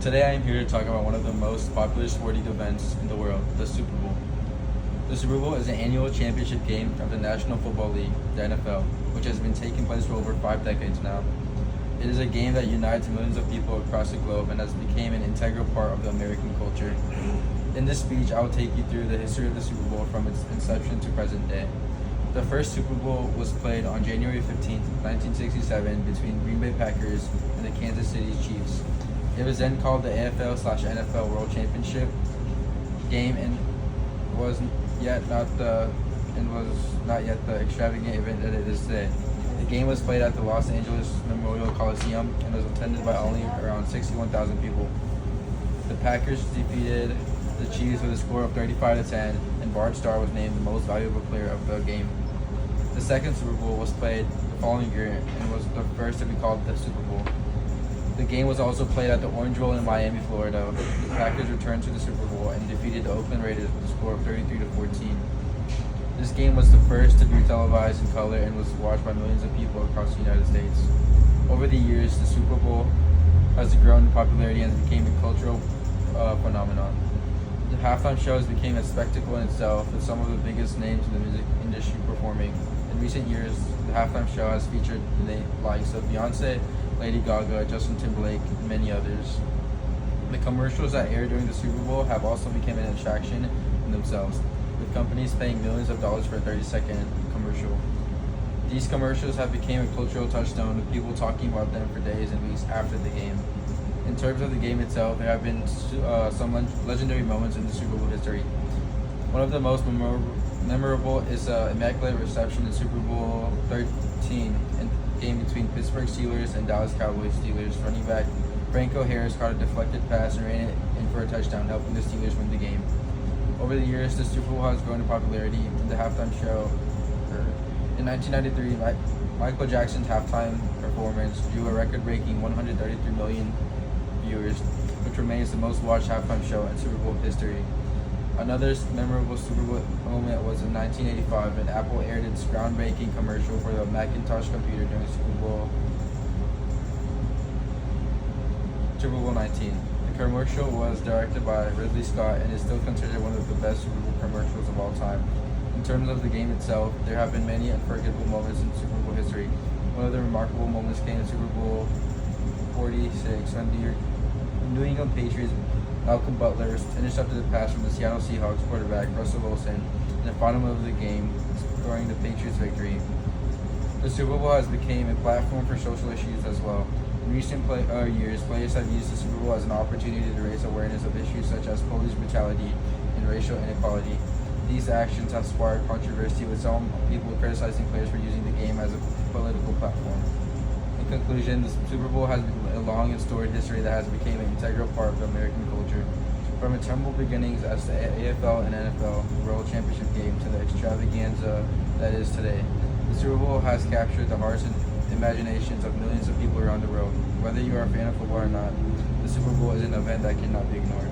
Today I am here to talk about one of the most popular sporting events in the world, the Super Bowl. The Super Bowl is an annual championship game of the National Football League, the NFL, which has been taking place for over 5 decades now. It is a game that unites millions of people across the globe and has become an integral part of the American culture. In this speech, I will take you through the history of the Super Bowl from its inception to present day. The first Super Bowl was played on January 15, 1967 between Green Bay Packers and the Kansas City Chiefs. It was then called the AFL/NFL World Championship game and was not yet the extravagant event that it is today. The game was played at the Los Angeles Memorial Coliseum and was attended by only around 61,000 people. The Packers defeated the Chiefs with a score of 35-10, and Bart Starr was named the most valuable player of the game. The second Super Bowl was played the following year and was the first to be called the Super Bowl. The game was also played at the Orange Bowl in Miami, Florida. The Packers returned to the Super Bowl and defeated the Oakland Raiders with a score of 33-14. This game was the first to be televised in color and was watched by millions of people across the United States. Over the years, the Super Bowl has grown in popularity and became a cultural phenomenon. The halftime shows became a spectacle in itself, with some of the biggest names in the music industry performing. In recent years, the halftime show has featured the likes of Beyonce, Lady Gaga, Justin Timberlake, and many others. The commercials that air during the Super Bowl have also become an attraction in themselves, with companies paying millions of dollars for a 30-second commercial. These commercials have become a cultural touchstone, with people talking about them for days and weeks after the game. In terms of the game itself, there have been some legendary moments in the Super Bowl history. One of the most memorable is the immaculate reception in Super Bowl 13, a game between Pittsburgh Steelers and Dallas Cowboys. Steelers running back Franco Harris caught a deflected pass and ran it in for a touchdown, helping the Steelers win the game. Over the years, the Super Bowl has grown in popularity. The halftime show in 1993, Michael Jackson's halftime performance drew a record-breaking 133 million viewers, which remains the most watched halftime show in Super Bowl history. Another memorable Super Bowl moment was in 1985 when Apple aired its groundbreaking commercial for the Macintosh computer during Super Bowl 19. The commercial was directed by Ridley Scott and is still considered one of the best Super Bowl commercials of all time. In terms of the game itself, there have been many unforgettable moments in Super Bowl history. One of the remarkable moments came in Super Bowl 46 when the New England Patriots Malcolm Butler intercepted a pass from the Seattle Seahawks quarterback Russell Wilson in the final move of the game, scoring the Patriots' victory. The Super Bowl has become a platform for social issues as well. In recent years, players have used the Super Bowl as an opportunity to raise awareness of issues such as police brutality and racial inequality. These actions have sparked controversy, with some people criticizing players for using the game as a political platform. In conclusion, the Super Bowl has a long and storied history that has become an integral part of American culture. From its humble beginnings as the AFL and NFL World Championship game to the extravaganza that is today, the Super Bowl has captured the hearts and imaginations of millions of people around the world. Whether you are a fan of football or not, the Super Bowl is an event that cannot be ignored.